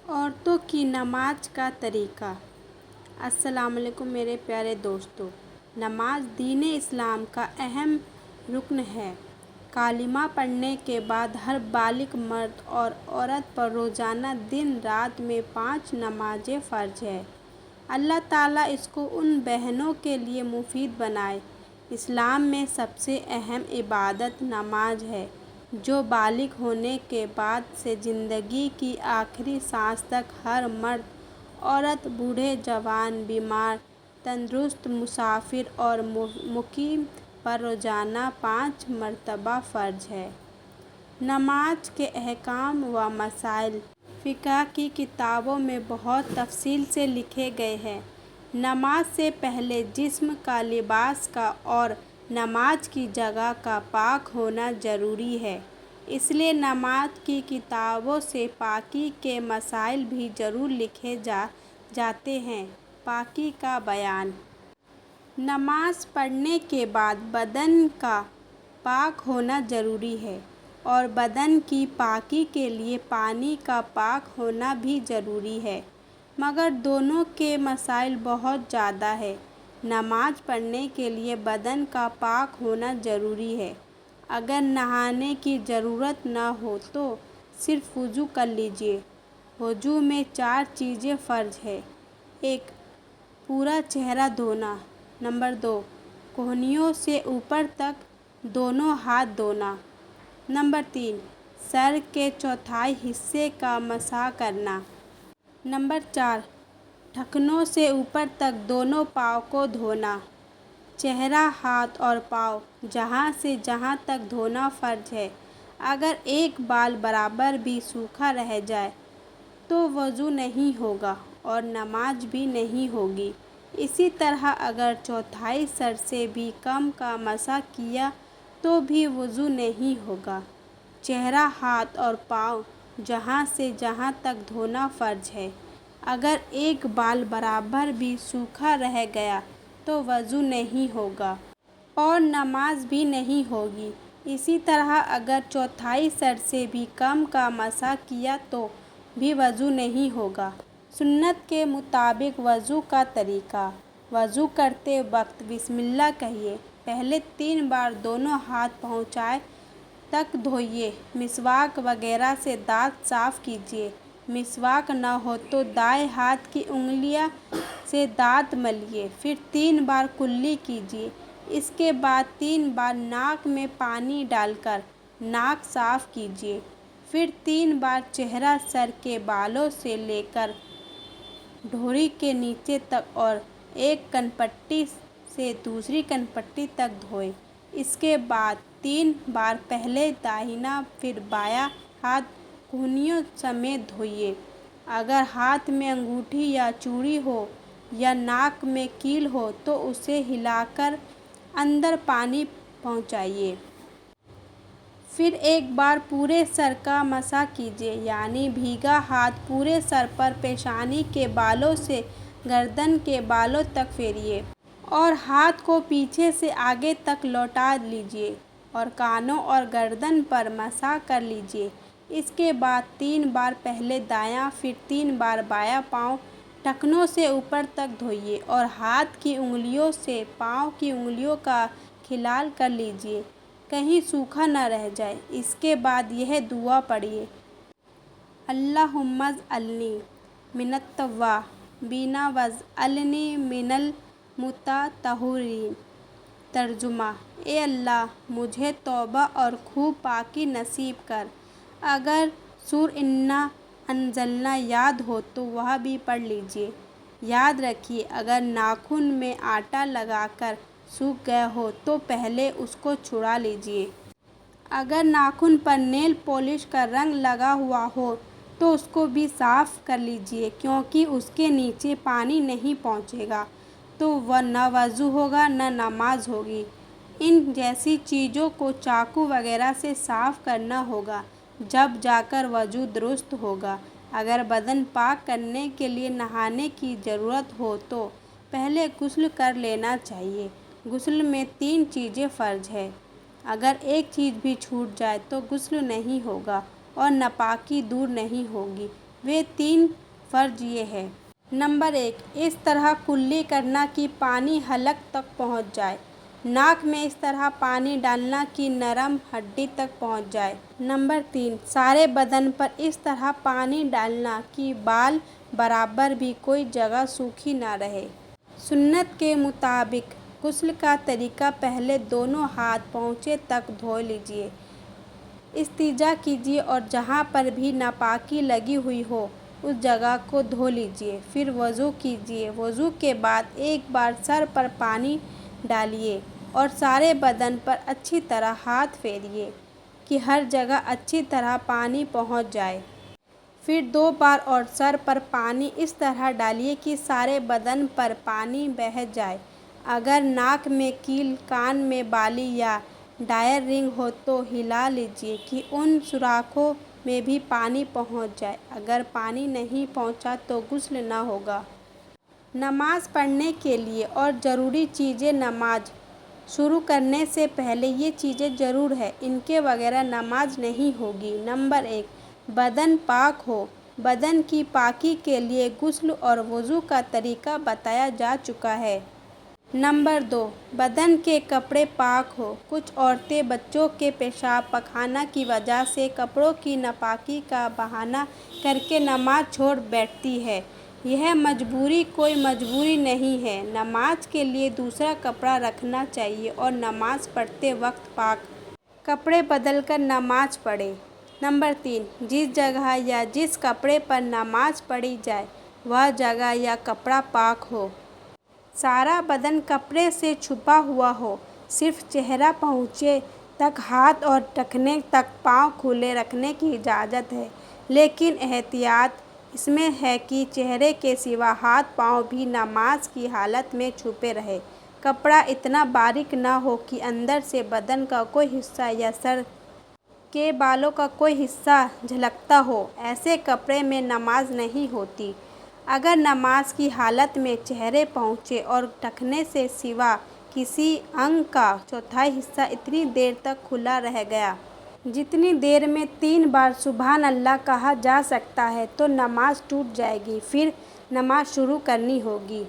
عورتوں کی نماز کا طریقہ۔ السلام علیکم میرے پیارے دوستو۔ نماز دین اسلام کا اہم رکن ہے۔ کلمہ پڑھنے کے بعد ہر بالغ مرد اور عورت پر روزانہ دن رات میں 5 نمازیں فرض ہیں۔ اللہ تعالیٰ اس کو ان بہنوں کے لیے مفید بنائے۔ اسلام میں سب سے اہم عبادت نماز ہے جو بالغ ہونے کے بعد سے زندگی کی آخری سانس تک ہر مرد، عورت، بوڑھے، جوان، بیمار، تندرست، مسافر اور مقیم پر روزانہ 5 مرتبہ فرض ہے۔ نماز کے احکام و مسائل فقہ کی کتابوں میں بہت تفصیل سے لکھے گئے ہیں۔ نماز سے پہلے جسم کا، لباس کا اور نماز کی جگہ کا پاک ہونا ضروری ہے۔ اس لیے نماز کی کتابوں سے پاکی کے مسائل بھی ضرور لکھے جاتے ہیں۔ پاکی کا بیان۔ نماز پڑھنے کے بعد بدن کا پاک ہونا ضروری ہے اور بدن کی پاکی کے لیے پانی کا پاک ہونا بھی ضروری ہے، مگر دونوں کے مسائل بہت زیادہ ہیں۔ نماز پڑھنے کے لیے بدن کا پاک ہونا ضروری ہے۔ اگر نہانے کی ضرورت نہ ہو تو صرف وضو کر لیجیے۔ وضو میں 4 چیزیں فرض ہیں۔ 1. پورا چہرہ دھونا۔ 2. کہنیوں سے اوپر تک دونوں ہاتھ دھونا۔ 3. سر کے چوتھائی حصے کا مسح کرنا۔ 4. ٹخنوں سے اوپر تک دونوں پاؤں کو دھونا۔ چہرہ، ہاتھ اور پاؤں جہاں سے جہاں تک دھونا فرض ہے۔ اگر ایک بال برابر بھی سوکھا رہ جائے تو وضو نہیں ہوگا اور نماز بھی نہیں ہوگی۔ اسی طرح اگر چوتھائی سر سے بھی کم کا مسح کیا تو بھی وضو نہیں ہوگا۔ چہرہ، ہاتھ اور پاؤں جہاں سے جہاں تک دھونا فرض ہے۔ اگر ایک بال برابر بھی سوکھا رہ گیا تو وضو نہیں ہوگا اور نماز بھی نہیں ہوگی۔ اسی طرح اگر چوتھائی سر سے بھی کم کا مسح کیا تو بھی وضو نہیں ہوگا۔ سنت کے مطابق وضو کا طریقہ۔ وضو کرتے وقت بسم اللہ کہیے۔ پہلے 3 بار دونوں ہاتھ پہنچائے تک دھوئیے۔ مسواک وغیرہ سے دانت صاف کیجیے۔ مسواک نہ ہو تو دائیں ہاتھ کی انگلیوں سے دانت ملیے۔ پھر 3 بار کلی کیجیے۔ اس کے بعد 3 بار ناک میں پانی ڈال کر ناک صاف کیجیے۔ پھر 3 بار چہرہ سر کے بالوں سے لے کر ڈھوری کے نیچے تک اور ایک کانپٹی سے دوسری کانپٹی تک دھوئیں۔ اس کے بعد 3 بار پہلے داہنا پھر بایاں ہاتھ کہنیوں سمیت دھوئیے۔ اگر ہاتھ میں انگوٹھی یا چوڑی ہو یا ناک میں کیل ہو تو اسے ہلا کر اندر پانی پہنچائیے۔ پھر ایک بار پورے سر کا مسح کیجیے، یعنی بھیگا ہاتھ پورے سر پر پیشانی کے بالوں سے گردن کے بالوں تک پھیریے اور ہاتھ کو پیچھے سے آگے تک لوٹا لیجیے اور کانوں اور گردن پر مسح کر لیجیے۔ اس کے بعد 3 بار پہلے دایاں پھر 3 بار بایاں پاؤں ٹخنوں سے اوپر تک دھوئیے اور ہاتھ کی انگلیوں سے پاؤں کی انگلیوں کا خلال کر لیجیے، کہیں سوکھا نہ رہ جائے۔ اس کے بعد یہ دعا پڑھیے: اللہم اجعلنی من التوابین واجعلنی من المتطہرین۔ ترجمہ: اے اللہ، مجھے توبہ اور خوب پاکی نصیب کر۔ اگر سورۃ انا انزلنا یاد ہو تو وہ بھی پڑھ لیجیے۔ یاد رکھیے، اگر ناخن میں آٹا لگا کر سوکھ گئے ہوں تو پہلے اس کو چھڑا لیجیے۔ اگر ناخن پر نیل پالش کا رنگ لگا ہوا ہو تو اس کو بھی صاف کر لیجیے، کیونکہ اس کے نیچے پانی نہیں پہنچے گا تو نہ وضو ہوگا نہ نماز ہوگی۔ ان جیسی چیزوں کو چاقو وغیرہ سے صاف کرنا ہوگا، جب جا کر وضو درست ہوگا۔ اگر بدن پاک کرنے کے لیے نہانے کی ضرورت ہو تو پہلے غسل کر لینا چاہیے۔ غسل میں 3 چیزیں فرض ہیں۔ اگر ایک چیز بھی چھوٹ جائے تو غسل نہیں ہوگا اور ناپاکی دور نہیں ہوگی۔ وہ 3 فرض یہ ہے۔ نمبر 1، اس طرح کلی کرنا کہ پانی حلق تک پہنچ جائے۔ ناک میں اس طرح پانی ڈالنا کہ نرم ہڈی تک پہنچ جائے۔ نمبر 3، سارے بدن پر اس طرح پانی ڈالنا کہ بال برابر بھی کوئی جگہ سوکھی نہ رہے۔ سنت کے مطابق غسل کا طریقہ: پہلے دونوں ہاتھ پونچھے تک دھو لیجیے، استنجا کیجیے اور جہاں پر بھی ناپاکی لگی ہوئی ہو اس جگہ کو دھو لیجیے۔ پھر وضو کیجیے۔ وضو کے بعد ایک بار سر پر پانی ڈالیے اور سارے بدن پر اچھی طرح ہاتھ پھیریے کہ ہر جگہ اچھی طرح پانی پہنچ جائے۔ پھر 2 بار اور سر پر پانی اس طرح ڈالیے کہ سارے بدن پر پانی بہہ جائے۔ اگر ناک میں کیل، کان میں بالی یا ڈائر رنگ ہو تو ہلا لیجیے کہ ان سوراخوں میں بھی پانی پہنچ جائے۔ اگر پانی نہیں پہنچا تو غسل نہ ہوگا۔ نماز پڑھنے کے لیے اور ضروری چیزیں: نماز شروع کرنے سے پہلے یہ چیزیں ضرور ہیں، ان کے بغیر نماز نہیں ہوگی۔ نمبر 1، بدن پاک ہو۔ بدن کی پاکی کے لیے غسل اور وضو کا طریقہ بتایا جا چکا ہے۔ نمبر 2، بدن کے کپڑے پاک ہوں۔ کچھ عورتیں بچوں کے پیشاب پخانہ کی وجہ سے کپڑوں کی ناپاکی کا بہانہ کر کے نماز چھوڑ بیٹھتی ہیں۔ یہ مجبوری کوئی مجبوری نہیں ہے۔ نماز کے لیے دوسرا کپڑا رکھنا چاہیے اور نماز پڑھتے وقت پاک کپڑے بدل کر نماز پڑھیں۔ نمبر 3، جس جگہ یا جس کپڑے پر نماز پڑھی جائے وہ جگہ یا کپڑا پاک ہو۔ سارا بدن کپڑے سے چھپا ہوا ہو، صرف چہرہ پہنچے تک ہاتھ اور ٹخنے تک پاؤں کھلے رکھنے کی اجازت ہے، لیکن احتیاط اس میں ہے کہ چہرے کے سوا ہاتھ پاؤں بھی نماز کی حالت میں چھپے رہیں۔ کپڑا اتنا باریک نہ ہو کہ اندر سے بدن کا کوئی حصہ یا سر کے بالوں کا کوئی حصہ جھلکتا ہو، ایسے کپڑے میں نماز نہیں ہوتی۔ اگر نماز کی حالت میں چہرے پہنچے اور ٹخنے سے سوا کسی انگ کا چوتھائی حصہ اتنی دیر تک کھلا رہ گیا جتنی دیر میں 3 بار سبحان اللہ کہا جا سکتا ہے تو نماز ٹوٹ جائے گی، پھر نماز شروع کرنی ہوگی۔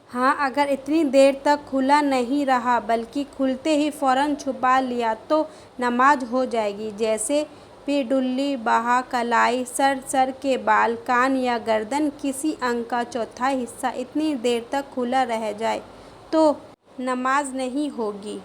ہاں، اگر اتنی دیر تک کھلا نہیں رہا بلکہ کھلتے ہی فوراً چھپا لیا تو نماز ہو جائے گی۔ جیسے پیڈلی، باہ، کلائی، سر کے بال، کان یا گردن کسی انگ کا چوتھائی حصہ اتنی دیر تک کھلا رہ جائے تو نماز نہیں ہوگی۔